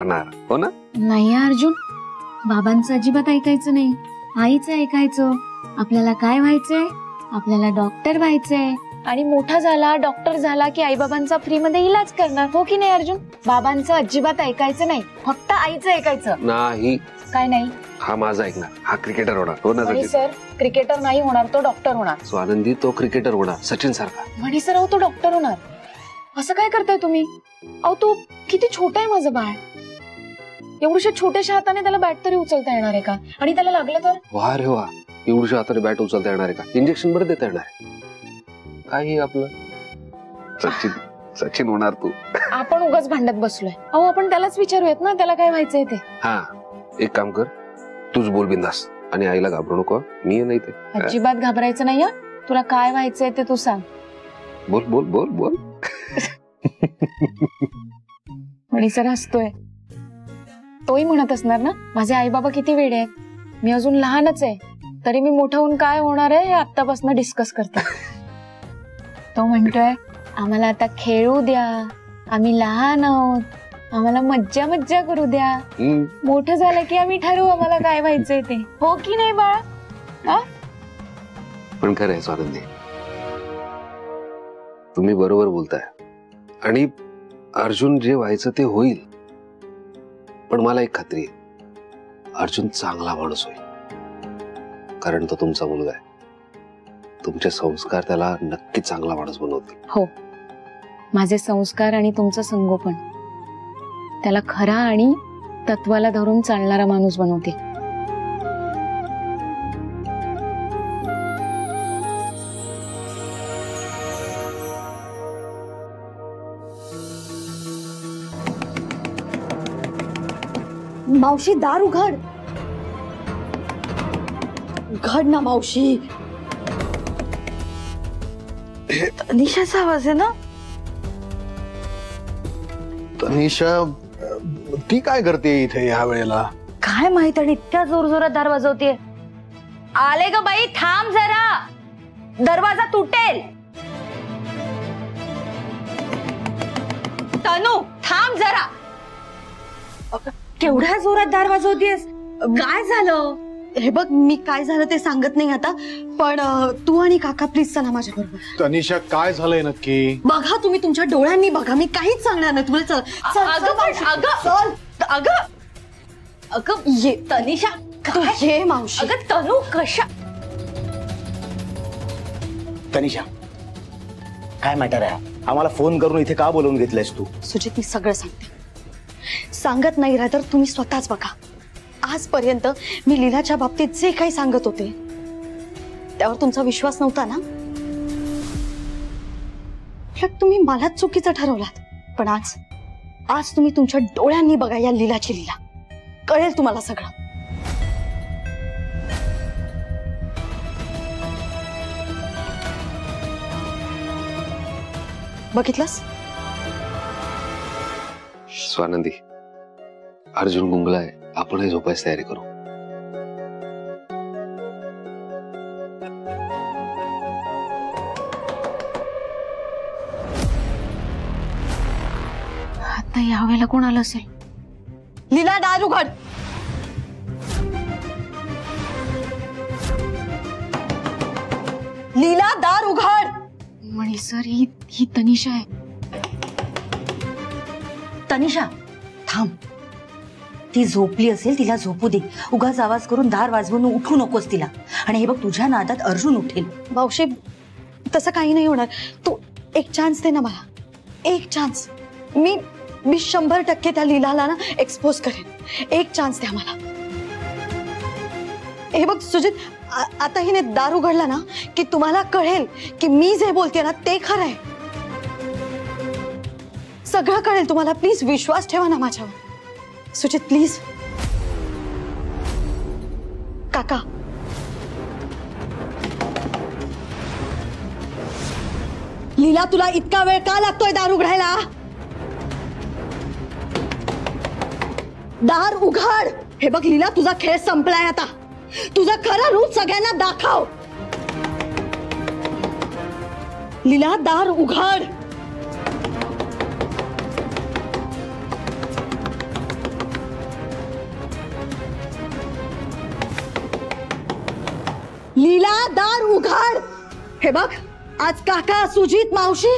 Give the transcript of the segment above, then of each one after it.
हो ना? नाही अर्जुन, बाबांचं अजिबात ऐकायचं नाही, आईचं ऐकायचं. आपल्याला काय व्हायचंय? आपल्याला डॉक्टर व्हायचंय. आणि मोठा झाला, डॉक्टर झाला की आई बाबांचा फ्री मध्ये इलाज करणार, हो की नाही अर्जुन? बाबांचं अजिबात ऐकायचं नाही, फक्त आईचं ऐकायचं. नाही. काय नाही? हा माझा ऐकणार, हा क्रिकेटर होणार. हो ना सचिन? सर क्रिकेटर नाही होणार, तो डॉक्टर होणार. स्वानंदी तो क्रिकेटर होणार, सचिन सारखा. म्हणी सर, तो डॉक्टर होणार. असं काय करताय तुम्ही? अहो तो किती छोटा आहे माझं बाळ. एवढ्या छोट्याशा हाताने त्याला बॅट तरी उचलता येणार आहे का? आणि त्याला लागलं तर? वा रे वा, एवढ्या हाताने बॅट उचलता येणार आहे का? इंजेक्शन बरं देता येणार आहे? काही आपलं सचिन सचिन होणार तू. आपण उगाच भांडत बसलोय. अहो आपण त्यालाच विचारूयात ना, त्याला काय व्हायचंय ते. हा, एक काम कर, तूच बोल बिंदास आणि आईला घाबरू नको. मी नाही ते अजिबात घाबरायचं नाही. तुला काय व्हायचंय ते तू सांग. बोल बोल बोल बोल. म्हणी सर हसतोय. तोही म्हणत असणार ना, माझे आई बाबा किती वेडे आहेत, मी अजून लहानच आहे, तरी मी मोठा होऊन काय होणार आहे हे आत्तापासून डिस्कस करते. तो म्हणतोय आम्हाला आता खेळू द्या, आम्ही लहान आहोत, आम्हाला मज्जा मज्जा करू द्या. मोठं झालं की आम्ही ठरवू आम्हाला काय व्हायचंय ते, हो की नाही बाळा? पण खरं आहे स्वानंदी, तुम्ही बरोबर बोलताय. आणि अर्जुन जे व्हायचं ते होईल. पण मला एक खात्री आहे, अर्जुन चांगला माणूस होईल, कारण तो तुमचा मुलगा आहे. तुमचे संस्कार त्याला नक्की चांगला माणूस बनवतील. हो, माझे संस्कार आणि तुमचं संगोपन त्याला खरा आणि तत्वाला धरून चालणारा माणूस बनवतील. मावशी दार उघड. उघड ना मावशी. तनिषाचा आवाज आहे ना? तनिषा ती काय करते इथे ह्या वेळेला? काय माहित, आणि इतक्या जोरजोरात दार वाजवतीये. आले ग बाई, थांब जरा, दरवाजा तुटेल. तनू थांब जरा. केवढ्या जोरात दार वाजवतेस? काय झालं? हे बघ, मी काय झालं ते सांगत नाही आता, पण तू आणि काका प्लीज चला माझ्या बरोबर. तनिषा काय झालंय नक्की? बघा, तुम्ही तुमच्या डोळ्यांनी बघा, मी काहीच सांगणार नाही तुम्हाला. अगं ये तनिषा, तू ये मावशी. अगं तनू कशा? तनिषा काय मॅटर आहे? आम्हाला फोन करून इथे का बोलवून घेतलंयस तू? सुजित, मी सगळं सांगते. सांगत नाही राहा तर तुम्ही स्वतःच बघा. आजपर्यंत मी लीलाच्या बाबतीत जे काही सांगत होते त्यावर तुमचा विश्वास नव्हता ना. तुम्ही मलाच चुकीचं ठरवलात. पण आज तुम्ही तुमच्या डोळ्यांनी बघा या लीलाची लीला. कळेल तुम्हाला सगळं. बघितलंस? स्वानंदी, अर्जुन गुंगलाय, आपणही झोपायची तयारी करू. आता यावेळेला कोण आलं असेल? लीला दार उघड. लीला दार उघड. म्हणी सर, ही तनिषा आहे. तनिषा थांब. ती झोपली असेल, तिला झोपू दे. उगाच आवाज करून दार वाजवून उठू नकोस तिला. आणि हे बघ, तुझ्या नादात अर्जुन उठेल. मावशी तसं काही नाही होणार. तू एक चान्स दे ना मला, एक चान्स. मी 100% त्या लीलाला ना एक्सपोज करेन. एक चान्स द्या मला. हे बघ सुजित, आता हिने दार उघडला ना की तुम्हाला कळेल की मी जे बोलते ना ते खरं आहे. सगळं कळेल तुम्हाला. प्लीज विश्वास ठेवा ना माझ्यावर. सुजित प्लीज. काका, लीला तुला इतका वेळ का लागतोय दार उघडायला? दार उघड. हे बघ लीला, तुझा खेळ संपलाय आता. तुझा खरा रूप सगळ्यांना दाखव. लीला दार उघड. लीला, दार उघड. हे बघ, आज काका, सुजित, मावशी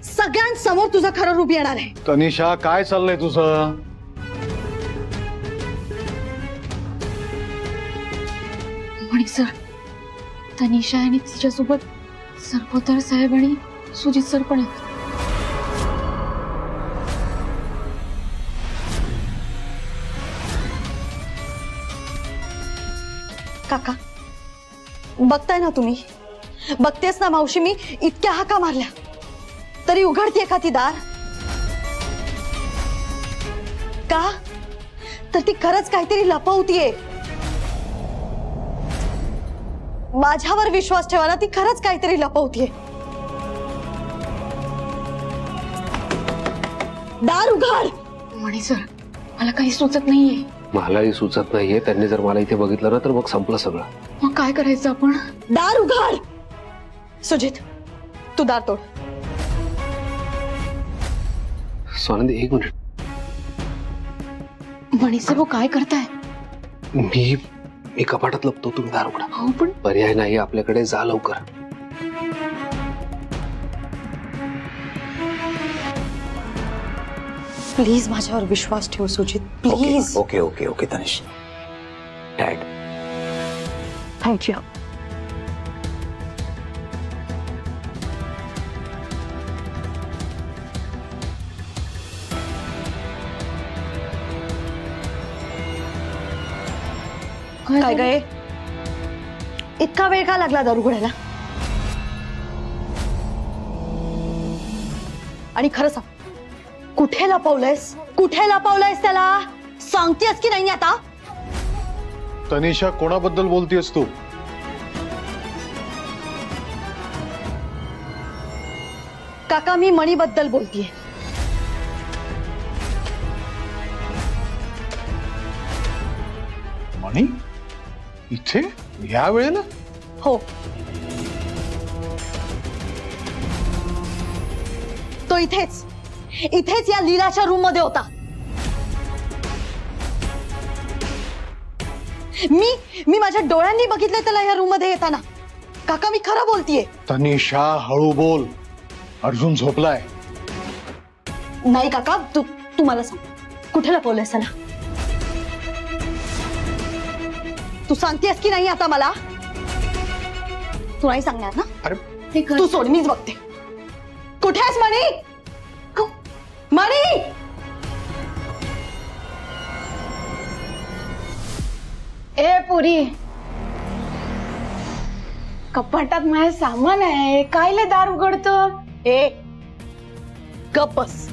सगळ्यांसमोर तुझं खरं रूप येणार आहे. तनिषा, काय चाललंय तुझं? म्हणी सर, तनिषा आणि तिच्यासोबत सरपोतळ साहेब आणि सुजित सर पण आहेत. काका, बघताय ना तुम्ही, बघतेस ना मावशी, मी इतक्या हाका मारल्या तरी उघडतीये का ती दार? का तर ती खरंच काहीतरी लपवतीये. माझ्यावर विश्वास ठेवा ना, ती खरंच काहीतरी लपवतीये. दार उघड. म्हणी सर, मला काही सुचत नाहीये. मलाही सुचत नाहीये. त्यांनी जर मला इथे बघितलं ना तर मग संपलं सगळं. मग काय करायचं आपण? दार उघड. सुजित, तू दार तोड. स्वानंदी, एक मिनिट. म्हणी सर, वो काय करताय? मी कपाटात लपतो, तुम्ही दार उघडा. हो पण पर्याय नाही आपल्याकडे, जा लवकर. प्लीज माझ्यावर विश्वास ठेव Sujit, please. Okay okay okay Tanish. Dad, thank you. काय गए, इतका वेळ का लागला दार उघडायला? आणि खरं सांग, कुठे लपवलंयस? कुठे लपवलंयस त्याला? सांगतेस की नाही आता? तनिषा, कोणाबद्दल बोलतेस तू? काका, मी मणीबद्दल बोलतीये. मणी इथे या वेळेला? हो, तो इथेच इथेच या लीलाच्या रूम मध्ये होता. मी माझ्या डोळ्यांनी बघितलंय त्याला या रूम मध्ये येताना. काका, मी खरं बोलतीये. तनिषा, हळू बोल. अर्जुन झोपलाय. नाही काका, तू मला सांग, कुठे लपवलंयस त्याला? तू सांगतेस की नाही आता मला? तू नाही सांगणार ना? अरे तू सोड, मीच बघते. कुठे आहेस मणी? मणी, ए पुरी, कपाटात माझे सामान आहे, कायले दार उघडतो? ए गप बस.